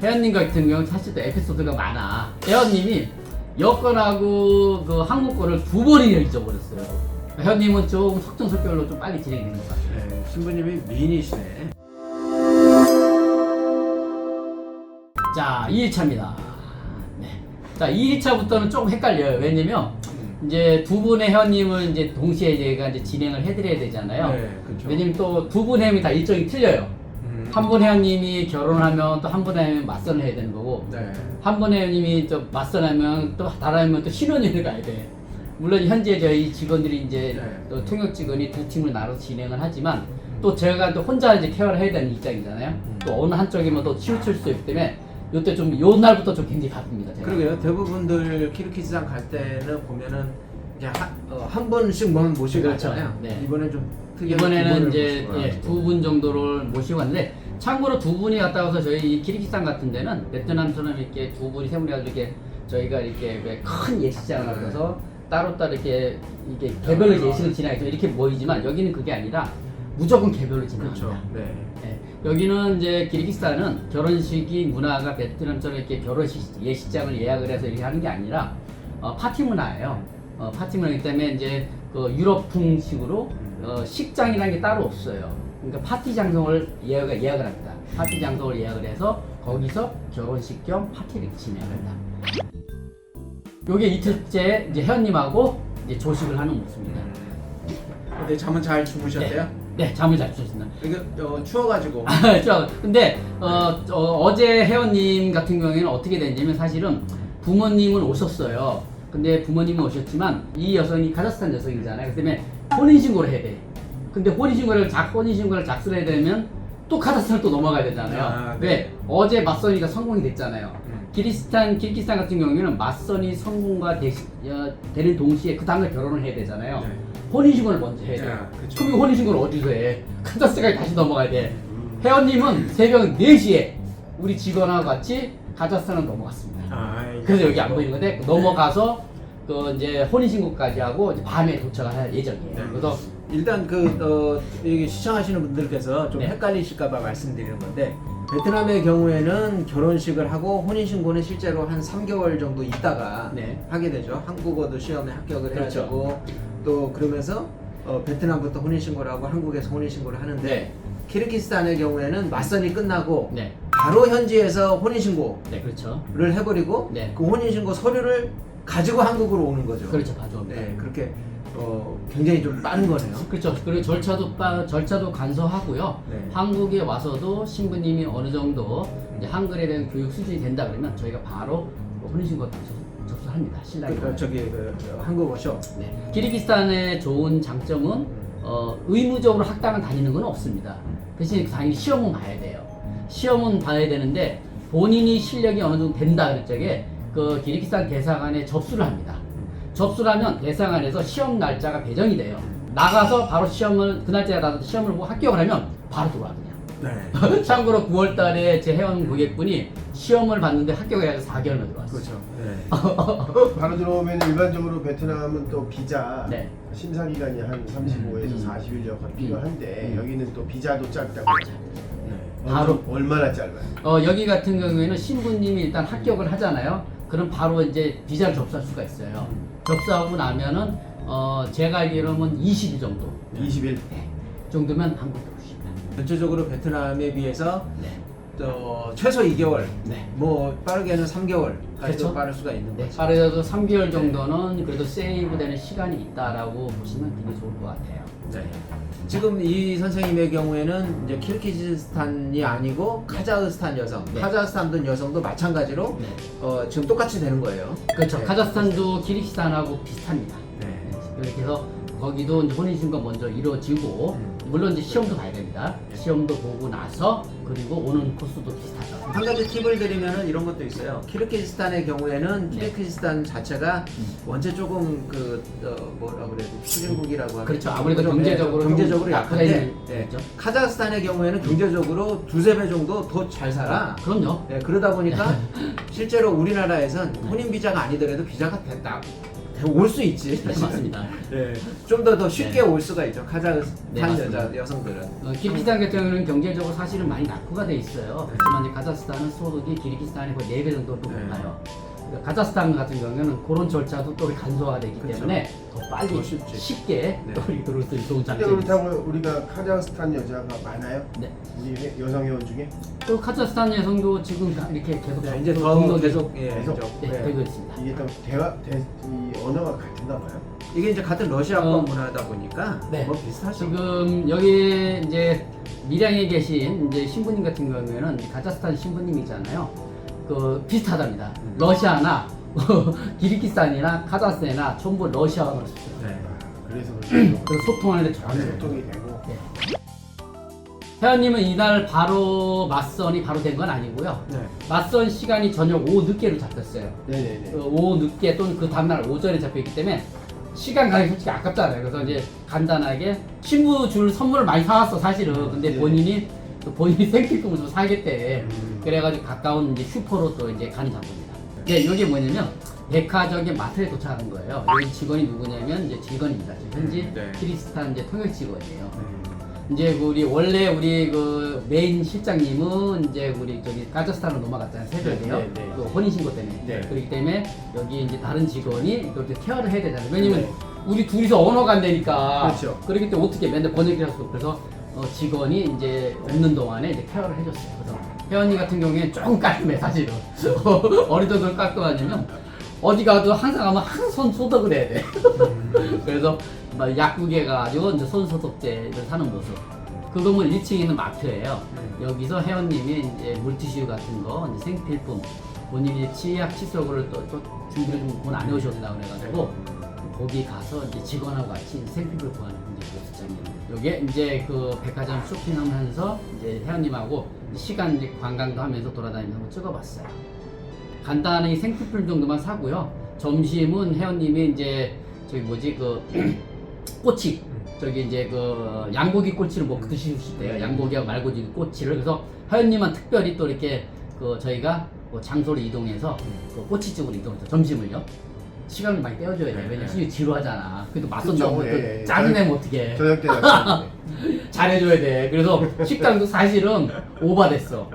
혜연님 같은 경우는 사실 또 에피소드가 많아. 혜연님이 여권하고 그 한국권을 2번이나 잊어버렸어요. 혜연님은 좀 속전속결로 좀 빨리 진행된 것 같아요. 네, 신부님이 미인이시네. 자, 2일차입니다. 네. 자, 2일차부터는 조금 헷갈려요. 왜냐면 이제 두 분의 회원님을 이제 동시에 제가 이제 진행을 해드려야 되잖아요. 네, 그렇죠. 왜냐면 또 두 분 회원이 다 일정이 틀려요. 한 분 회원님이 결혼하면 또 한 분 회원님이 맞선을 해야 되는 거고, 네. 한 분 회원님이 또 맞선하면 또 다른 또 신혼여행을 가야 돼. 물론 현재 저희 직원들이 이제 네. 또 통역 직원이 두 팀을 나눠서 진행을 하지만 또 제가 또 혼자 이제 케어를 해야 되는 입장이잖아요. 또 어느 한쪽이면 또 치우칠 수 있기 때문에 요때 좀 요 날부터 좀 굉장히 바쁩니다. 제가. 그러게요. 대부분들 키르기스탄 갈 때는 보면은 이제 한 분씩만 모시고 그렇죠. 가잖아요. 네. 이번엔 좀 특이한 이번에는 두 이제 분을 모시고 두 분 정도를 모시고 왔는데, 참고로 두 분이 갔다 와서 저희 이 키르기스탄 같은 데는 베트남처럼 이렇게 두 분이 세 분이 가지고 이렇게 저희가 이렇게 왜 큰 예식장을 하셔서 따로따로 이렇게 개별로 예식을 진행하죠. 이렇게 모이지만 여기는 그게 아니라 무조건 개별로 진행합니다. 그렇죠. 네. 네. 여기는 이제 키르기스탄은 결혼식이 문화가 베트남처럼 이렇게 결혼식 예식장을 예약을 해서 이렇게 하는 게 아니라 파티 문화예요. 파티 문화이기 때문에 이제 그 유럽풍식으로 식장이라는 게 따로 없어요. 그러니까 파티 장소를 예약을 합니다. 파티 장소를 예약을 해서 거기서 결혼식 겸 파티를 진행을 합니다. 요게 이틀째 이제 회원님하고 이제 조식을 하는 모습입니다. 근데 잠은 잘 주무셨대요? 네, 잠을 잘 주셨습니다. 이게 추워가지고. 근데 어제 회원님 같은 경우에는 어떻게 됐냐면 사실은 부모님은 오셨어요. 근데 부모님은 오셨지만 이 여성이 카자흐스탄 여성이잖아요. 그 때문에 혼인신고를 해야 돼. 근데 혼인신고를 작성을 해야 되면 또 카자흐스탄을 또 넘어가야 되잖아요. 아, 네. 왜? 어제 맞선이가 성공이 됐잖아요. 키르기스탄 같은 경우에는 맞선이 성공과 되는 동시에 그 다음에 결혼을 해야 되잖아요. 네. 혼인신고를 먼저 해야 돼요. 그쵸. 그럼 이 혼인신고를 어디서 해? 카자흐스탄까지 다시 넘어가야 돼. 회원님은 새벽 4시에 우리 직원하고 같이 카자흐스탄을 넘어갔습니다. 그래서 여기 안 보이는 건데 넘어가서 그 이제 혼인신고까지 하고 이제 밤에 도착을 할 예정이에요. 네. 그래서 일단 여기 시청하시는 분들께서 좀 네. 헷갈리실까봐 말씀드리는 건데, 베트남의 경우에는 결혼식을 하고 혼인신고는 실제로 한 3개월 정도 있다가 네. 하게 되죠. 한국어도 시험에 합격을 해야 그렇죠. 되고, 또 그러면서 베트남부터 혼인신고를 하고 한국에서 혼인신고를 하는데, 네. 키르기스탄의 경우에는 맞선이 끝나고 네. 바로 현지에서 혼인신고를 네, 그렇죠. 해버리고 네. 그 혼인신고 서류를 가지고 한국으로 오는 거죠. 그렇죠, 가져옵니다. 네, 그렇게 굉장히 좀 빠른 거네요. 그렇죠. 그리고 절차도 간소하고요. 네. 한국에 와서도 신부님이 어느 정도 이제 한글에 대한 교육 수준이 된다 그러면 저희가 바로 혼인신고 접수합니다. 신랑이. 한국어쇼. 네. 키르기스탄의 좋은 장점은 의무적으로 학당을 다니는 건 없습니다. 대신 당연히 시험은 봐야 돼요. 시험은 봐야 되는데 본인이 실력이 어느 정도 된다 그럴 적에 그 키르기스탄 대사관에 접수를 합니다. 접수를 하면 대사관에서 시험 날짜가 배정이 돼요. 나가서 바로 그 날짜에 나가서 시험을 보고 합격을 하면 바로 들어와 그냥. 네. 참고로 9월 달에 제 회원 고객분이 시험을 봤는데 합격을 해서 4개월 만에 들어왔어요. 그렇죠. 네. 바로 들어오면 일반적으로 베트남은 또 비자 네. 심사 기간이 한 35에서 40일 정도 필요한데 여기는 또 비자도 짧다고. 바로. 얼마나 짧아요? 여기 같은 경우에는 신부님이 일단 합격을 하잖아요. 그럼 바로 이제 비자를 접수할 수가 있어요. 접수하고 나면은 제가 알기로는 20일 정도. 20일. 네. 정도면 한국 들어오십니다. 전체적으로 베트남에 비해서 네. 최소 2개월, 네. 뭐 빠르게는 3개월까지도 그렇죠. 빠를 수가 있는 네. 거죠. 빠르게도 3개월 정도는 그래도 세이브되는 시간이 있다라고 보시면 굉장히 좋을 것 같아요. 네. 지금 이 선생님의 경우에는 이제 키르기즈스탄이 아니고 카자흐스탄 여성, 네. 카자흐스탄 여성도 마찬가지로 네. 지금 똑같이 되는 거예요. 그렇죠. 네. 카자흐스탄도 키르기스탄하고 비슷합니다. 네. 그렇게 해서 거기도 이제 혼인신고 먼저 이루어지고 물론 이제 시험도 봐야 됩니다. 시험도 보고 나서 그리고 오는 코스도 비슷하죠. 한 가지 팁을 드리면은 이런 것도 있어요. 키르기즈스탄의 경우에는 네. 키르기즈스탄 자체가 원체 조금 뭐라 그래야 돼, 추진국이라고 하면 그렇죠. 아무래도 좀, 경제적으로 경제적으로 좀 약한데, 약하게 네. 있죠. 카자흐스탄의 경우에는 경제적으로 두세 배 정도 더 잘 살아. 그럼요. 네, 그러다 보니까 실제로 우리나라에선 혼인 비자가 아니더라도 비자가 올 수 있지. 네, 맞습니다. 네. 좀 더 쉽게 네. 올 수가 있죠. 카자흐스탄 네, 맞습니다. 여성들은. 키르기스탄 같은 경우는 경제적으로 사실은 많이 낙후가 돼 있어요. 그렇지만 이제 카자흐스탄은 소득이 키르기스탄의 거의 4배 정도로 네. 높아요. 카자흐스탄 같은 경우는 그런 절차도 또 간소화되어 있기 그쵸. 때문에 더 빨리 더 쉽지. 쉽게 네. 또 이렇게 들어올 수 있는 좋은 근데 장점이 있어요. 그렇다고 우리가 카자흐스탄 여자가 많아요? 네. 우리 여성 회원 중에? 또 카자흐스탄 여성도 지금 이렇게 계속 네, 이제 등록이 더 계속 예, 계속. 좀, 네, 네. 되고 있습니다. 이게 또 이 언어가 같은가 봐요. 이게 이제 같은 러시아권 어. 문화다 보니까 네. 뭐 비슷하죠. 지금 여기 이제 밀양에 계신 이제 신부님 같은 경우에는 카자흐스탄 신부님이잖아요. 그 비슷하답니다. 러시아나 키르기스탄이나 카자흐스탄이나 전부 러시아어를 쓰죠. 네. 그래서 그래서 소통하는데 안 좋아요. 소통이 되고. 네. 회원님은 이날 바로 맞선이 바로 된 건 아니고요. 네. 맞선 시간이 저녁 오후 늦게로 잡혔어요. 네네네. 오후 늦게 또는 그 다음날 오전에 잡혀있기 때문에 시간 가기 솔직히 아깝잖아요. 그래서 이제 간단하게 친구 줄 선물을 많이 사왔어 사실은. 근데 네. 본인이 생필품을 좀 사겠대. 그래가지고 가까운 이제 슈퍼로 또 이제 가는 장소입니다. 네, 이게 뭐냐면 백화점의 마트에 도착한 거예요. 여기 직원이 누구냐면 이제 직원입니다. 지금 현지 네. 키르기스탄 이제 통역 직원이에요. 이제 원래 우리 그 메인 실장님은 이제 우리 저기 카자흐스탄으로 넘어갔잖아요 새벽에요. 네, 네. 그 혼인 신고 때문에. 네. 그렇기 때문에 여기 이제 다른 직원이 이렇게 케어를 해야 되잖아요. 왜냐면 네. 우리 둘이서 언어가 안 되니까. 그렇죠. 그렇기 때문에 어떻게 맨날 번역을 할 수 없고 그래서 직원이 이제 없는 동안에 이제 케어를 해줬어요. 그래서 회원님 같은 경우에는 조금 깔끔해 사실은. 어느 정도로 깔끔하냐면 어디 가도 항상 가면 항상 손 소독을 해야 돼. 그래서 막 약국에 가가지고 이제 손 소독제를 사는 모습. 그 건물 1층에 있는 마트예요. 여기서 회원님이 이제 물티슈 같은 거, 이제 생필품, 본인이 치약, 칫솔을 또 준비를 좀 돈 안 해오셨다고 그래가지고 거기 가서 이제 직원하고 같이 생필품을 구하는 이제 그 직장이에요. 요게 이제 그 백화점 쇼핑하면서 이제 회원님하고 시간 이제 관광도 하면서 돌아다니면서 한번 찍어봤어요. 간단히 생필품 정도만 사고요. 점심은 회원님이 이제 저기 뭐지 그 꼬치 저기 이제 그 양고기 꼬치를 뭐 드시실 때요. 양고기하고 말고기 꼬치를 그래서 회원님은 특별히 또 이렇게 그 저희가 그 장소를 이동해서 그 꼬치집으로 이동해서 점심을요. 시간을 많이 떼어줘야 돼. 왜냐면 시간이 지루하잖아. 그래도 맞선다고 그쵸, 예, 예. 짜증내면 어떡해. 저녁 때 갔어요. 잘해줘야 돼. 그래서 식당도 사실은 오바됐어.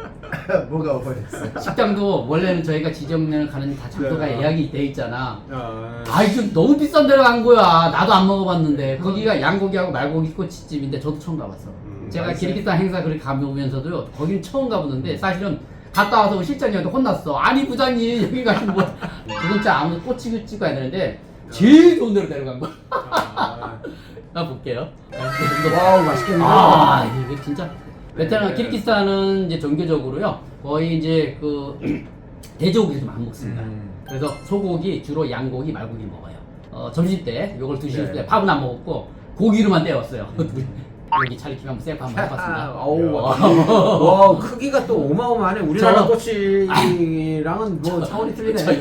뭐가 오버됐어? 식당도 원래는 저희가 지정을 가는 다 장소가 네. 예약이 돼 있잖아. 아, 아이 좀 너무 비싼 데로 간 거야. 나도 안 먹어봤는데 거기가 양고기하고 말고기 꼬치집인데 저도 처음 가봤어. 제가 맛있어요? 키르기스탄 행사 그렇게 가보면서도요. 거긴 처음 가보는데 사실은 갔다 와서 실장님한테 혼났어. 아니 부장님 여기 가시면 뭐 그건 아무도 꼬치 찍어야 되는데 제일 좋은 데로 데려간 거야. 아, 나 볼게요. 와우 맛있겠네. 아 이게 진짜 베트남 키르기스탄은 이제 종교적으로요 거의 이제 그 돼지고기를 좀 안 먹습니다. 그래서 소고기 주로 양고기 말고기 먹어요. 점심 때 이걸 드실 때 밥은 안 먹었고 고기로만 때웠어요. 여기 차리키면 한번 셀프 한번 해봤습니다. 어우, 야. 와 크기가 또 어마어마하네. 우리나라 저- 꼬치랑은 뭐 차원이 틀리네. 저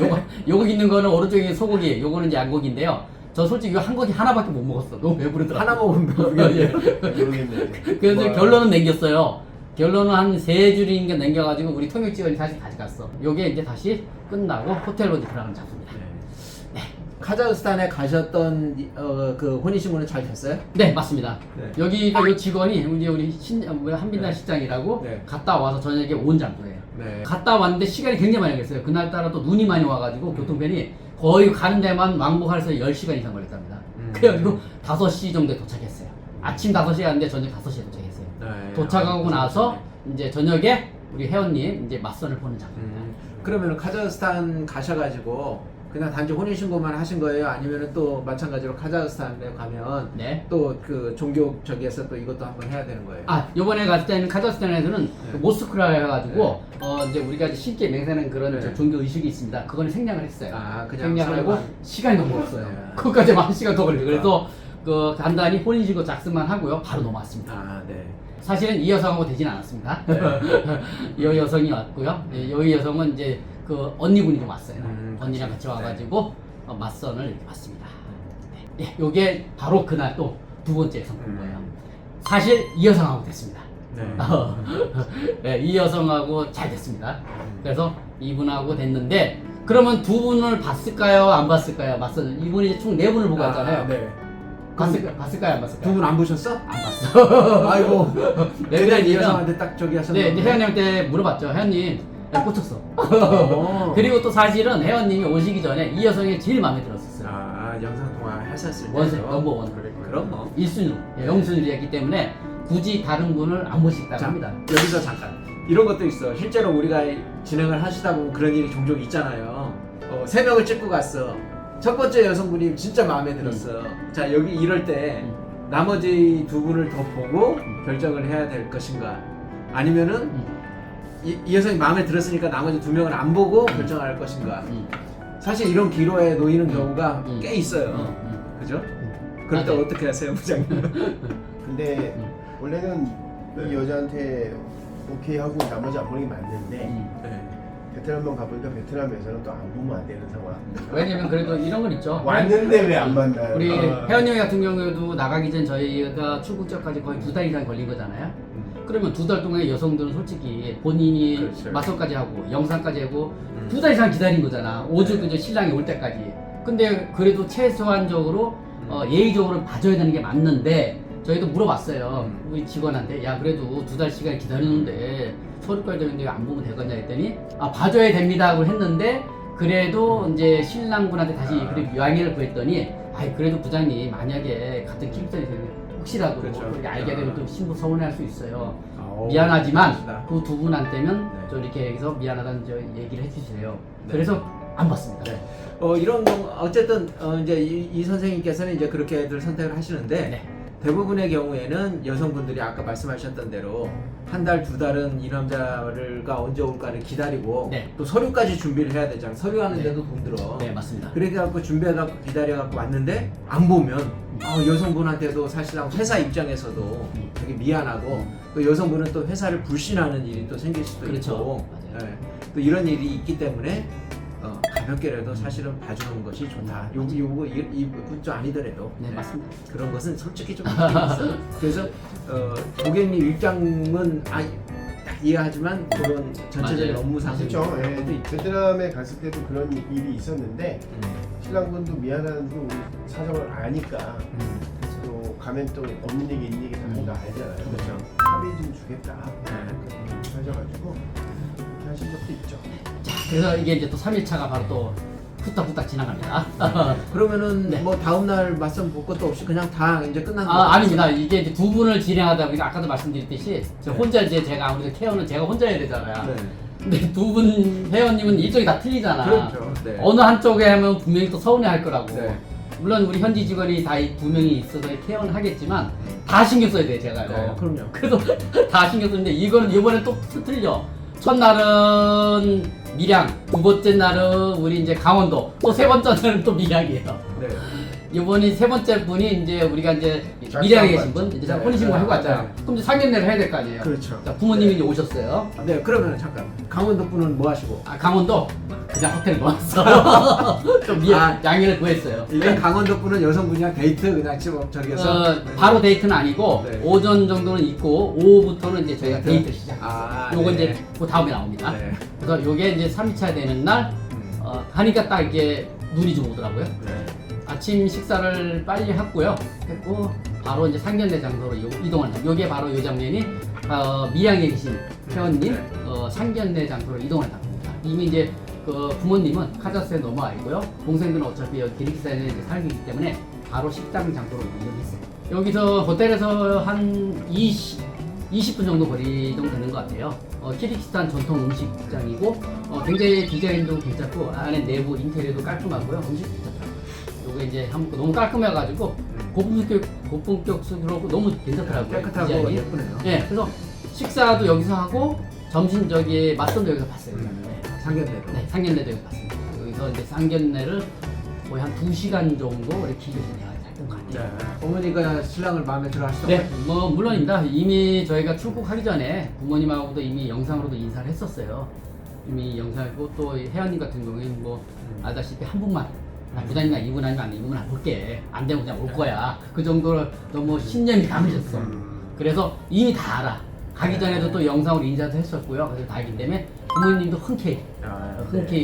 요거 있는 거는 오른쪽에 소고기, 요거는 이제 양고기인데요. 저 솔직히 이거 한 고기 하나밖에 못 먹었어. 너무 배부르더라고. 하나 먹으면 예. 모르겠네. 그래서 뭐, 결론은 남겼어요. 결론은 한 3줄인가 남겨가지고 우리 통역 직원이 다시 가져갔어. 요게 이제 다시 끝나고 호텔로 이제 들어가는 장소입니다. 카자흐스탄에 가셨던 그 혼인신고는 잘 됐어요? 네, 맞습니다. 네. 여기가 요 직원이 우리 한빈달 실장이라고 네. 갔다 와서 저녁에 온 장소예요. 네. 갔다 왔는데 시간이 굉장히 많이 걸렸어요. 그날따라 또 눈이 많이 와가지고 교통편이 거의 가는 데만 왕복해서 10시간 이상 걸렸답니다. 그래가지고 5시 정도에 도착했어요. 아침 5시에 갔는데 저녁 5시에 도착했어요. 네. 도착하고 아, 나서 이제 저녁에 우리 회원님 이제 맞선을 보는 장소입니다. 그러면 카자흐스탄 가셔가지고 그냥 단지 혼인신고만 하신 거예요? 아니면 또 마찬가지로 카자흐스탄에 가면 네. 또 그 종교 저기에서 또 이것도 한번 해야 되는 거예요? 아, 요번에 갔을 때는 카자흐스탄에서는 그 모스크라 해가지고 이제 우리가 이제 신께 맹세하는 그런 네. 저 종교 의식이 있습니다. 그거는 생략을 했어요. 아, 그냥 생략을 하고 서로만- 시간이 너무 없어요. 네. 그것까지 한 시간 더 걸려요. 그래서 그 간단히 혼인신고 작성만 하고요. 바로 넘어왔습니다. 아, 네. 사실은 이 여성하고 되진 않았습니다. 이 여성이 왔고요. 이 여성은 이제 그 언니분이 좀 왔어요. 언니랑 같이 와가지고 맞선을 이렇게 봤습니다. 네. 예, 요게 바로 그날 또 두 번째 성공거예요. 사실 이 여성하고 됐습니다. 네. 네, 이 여성하고 잘 됐습니다. 그래서 이분하고 됐는데 그러면 두 분을 봤을까요? 안 봤을까요? 이분이 이제 총 네 분을 보고 왔잖아요. 네. 봤을까요? 안 봤을까요? 두 분 안 보셨어? 안 봤어. 아이고. 왜 그냥 이 그랬냐면 여성한테 딱 저기 하셨는데. 네, 이제 혜연님한테 물어봤죠. 혜연님, 나 꽂혔어. 어. 그리고 또 사실은 혜연님이 오시기 전에 이 여성이 제일 마음에 들었었어요. 영상 통화 했었을 때. 원색 넘버원. 그럼 뭐. 1순위로, 영순위였기 때문에 굳이 다른 분을 안 모시겠다고 합니다. 여기서 잠깐. 이런 것도 있어. 실제로 우리가 진행을 하시다 보면 그런 일이 종종 있잖아요. 3명을 찍고 갔어. 첫 번째 여성분이 진짜 마음에 들었어. 자, 여기 이럴 때 나머지 두 분을 더 보고 결정을 해야 될 것인가? 아니면은 이 여성이 마음에 들었으니까 나머지 2명을 안 보고 결정할 것인가? 사실 이런 기로에 놓이는 경우가 꽤 있어요. 그죠? 그럴 때 맞아요. 어떻게 하세요, 부장님? 근데 원래는 이 여자한테 오케이 하고 나머지 안 보는 게 맞는데 네. 베트남만 가보니까 베트남에서는 또 안 보면 안 되는 상황. 왜냐면 그래도 이런 건 있죠. 왔는데 왜 안 만나요? 우리 혜연님 같은 경우에도 나가기 전 저희가 출국전까지 거의 2달 이상 걸린 거잖아요. 그러면 2달 동안 여성들은 솔직히 본인이 그렇죠. 맞선까지 하고 영상까지 하고 2달 이상 기다린 거잖아. 오죽 이제 신랑이 올 때까지. 근데 그래도 최소한적으로 예의적으로 봐줘야 되는 게 맞는데 저희도 물어봤어요. 우리 직원한테 야 그래도 2달 시간 기다리는데 서류까지 되는데 안 보면 되겠냐 했더니 봐줘야 됩니다 하고 했는데 그래도 이제 신랑분한테 다시 그리고 양해를 구했더니 그래도 부장님 만약에 같은 기획사에서 혹시라도 그렇죠. 그렇게 알게 되면 또 신부 서운해할 수 있어요. 아우, 미안하지만 그렇습니다. 그 두 분한테는 네. 저 이렇게 여기서 미안하다는 저 얘기를 해주세요. 네. 그래서 안 봤습니다. 네. 이런 경우 어쨌든 이제 이 선생님께서는 이제 그렇게들 선택을 하시는데 네. 대부분의 경우에는 여성분들이 아까 말씀하셨던 대로 한 달, 2달은 이 남자가 언제 올까를 기다리고 네. 또 서류까지 준비를 해야 되잖아. 서류 하는데도 돈 들어. 네 맞습니다. 그래갖고 준비해갖고 기다려갖고 왔는데 안 보면 여성분한테도 사실상 회사 입장에서도 되게 미안하고 또 여성분은 또 회사를 불신하는 일이 또 생길 수도 그렇죠. 있고 맞아요. 네. 또 이런 일이 있기 때문에 가볍게라도 사실은 봐주는 것이 좋다. 이분 좀 아니더라도 네 맞습니다. 그런 것은 솔직히 좀 있어요. 그래서 고객님 입장은 딱 이해하지만 그런 전체적인 맞아요. 업무상 그렇죠. 그런 것도 있고. 베트남에 갔을 때도 그런 일이 있었는데 신랑분도 미안한 그 사정을 아니까 또 가면 또 없는 얘기 있는 얘기 다 하는 거 알잖아요. 그렇죠. 합의 좀 주겠다. 그렇게 하셔가지고 그렇게 하신 적도 있죠. 그래서 이게 이제 또 3일차가 바로 또 후딱후딱 지나갑니다. 그러면은 네. 뭐 다음날 맞선 볼 것도 없이 그냥 다 이제 끝난 거예요? 아닙니다. 이게 이제 두 분을 진행하다 보니까 아까도 말씀드렸듯이 저 혼자 이제 제가 아무래도 케어는 제가 혼자 해야 되잖아요. 네. 근데 두 분 회원님은 일정이 다 틀리잖아. 그렇죠. 네. 어느 한쪽에 하면 분명히 또 서운해할 거라고. 네. 물론 우리 현지 직원이 다 이 2명이 있어서 케어는 하겠지만 다 신경 써야 돼 제가요. 그럼요. 그래서 다 신경 쓰는데 이거는 이번에 또 틀려. 첫날은 밀양, 두 번째 날은 우리 이제 강원도, 또 세 번째 날은 또 밀양이에요. 네. 이번이 세 번째 분이 이제 우리가 이제 밀양에 계신 분, 이제 네. 혼인신고 하고 왔잖아요. 네. 그럼 이제 상견례를 해야 될 거 아니에요. 그렇죠. 자, 부모님이 네. 이제 오셨어요. 네, 그러면 잠깐 강원도 분은 뭐 하시고? 강원도 그냥 호텔 놓았어. 좀 양해를 구했어요. 일단 강원도 분은 여성분이랑 데이트 그냥 저기서 바로 데이트는 아니고 네. 오전 정도는 있고 오후부터는 이제 저희가 네. 데이트 시작. 요거 네. 이제 그 다음에 나옵니다. 네. 그래서 요게 이제 3일차 되는 날 가니까 딱 이렇게 눈이 좀 오더라고요. 네. 아침 식사를 빨리 했고요. 했고 바로 이제 상견례 장소로 이동을 합니다. 요게 바로 요 장면이 밀양에 계신 회원님 상견례 장소로 이동을 합니다. 이미 이제 그 부모님은 카자스에 넘어와 있고요. 동생들은 어차피 여기 기르기스탄에 이제 살고 있기 때문에 바로 식당 장소로 이동했어요. 여기서 호텔에서 한 20분 정도 거리 정도 되는 것 같아요. 키르기스탄 전통 음식장이고 굉장히 디자인도 괜찮고 안에 내부 인테리어도 깔끔하고요. 음식 괜찮더라고요. 요거 이제 한번 너무 깔끔해가지고 고품격스럽고 너무 괜찮더라고요. 깨끗하고 디자인이. 예쁘네요. 네, 그래서 식사도 여기서 하고 점심 저기 맞선도 여기서 봤어요. 상견례로. 네, 상견례도 여기서 봤습니다. 여기서 이제 상견례를 거의 한 2시간 정도 이렇게 기다려야 했던 것 같아요. 네. 어머니가 신랑을 마음에 들어 하시던가요? 네, 뭐 물론입니다. 이미 저희가 출국하기 전에 부모님하고도 이미 영상으로도 인사를 했었어요. 이미 영상이고 또 혜연님 같은 경우에는 뭐 알다시피 한 분만 부장님이나 이분 아니면 안 돼. 이분 안 볼게. 안 되면 그냥 올 거야. 그 정도로 너무 신념이 강하셨어. 그래서 이미 다 알아. 가기 전에도 또 영상으로 인사도 했었고요. 그래서 다 알기 때문에 부모님도 흔쾌히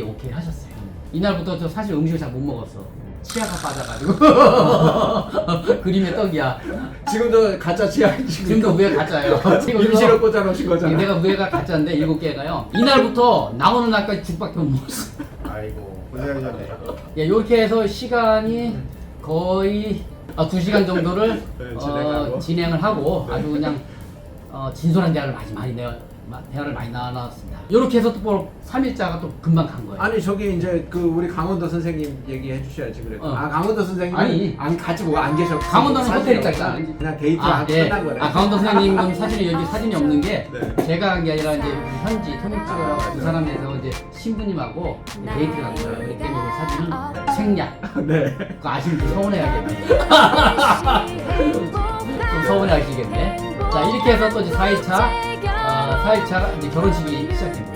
오케이 하셨어요. 이날부터 저 사실 음식을 잘 못 먹었어. 치아가 빠져가지고 그림의 떡이야. 지금도 가짜 치아 지금도 우에 가짜예요. 임시로 꽂아놓으신 거잖아. 내가 우에가 가짜인데 7개가요. 이날부터 나오는 날까지 죽밖에 못 먹었어. 아이고 고생하셨네. 예, 이렇게 해서 시간이 거의 2시간 정도를 네, 진행하고. 진행을 하고 아주 그냥 진솔한 대화를 대화를 많이 나눴습니다. 이렇게 해서 또 3일자가 또 금방 간 거예요. 아니 저기 이제 그 우리 강원도 선생님 얘기해 주셔야지 그래도. 어. 강원도 선생님 아니. 안 가지고 안 계셨고 강원도는 호텔 있잖아. 그냥 데이트하고 예. 끝난 거네. 강원도 선생님은 사진이 여기 사진이 없는 게 네. 제가 한 게 아니라 이제 현지 통역자하고 두 사람에서 이제 신부님하고 데이트를 간 거예요. 그렇기 때문에 그 사진은 생략. 네. 그거 아시면 좀 서운해하겠네. 좀 서운해하시겠네. 자, 이렇게 해서 또 이제 4일차, 4일차 이제 결혼식이 시작됩니다.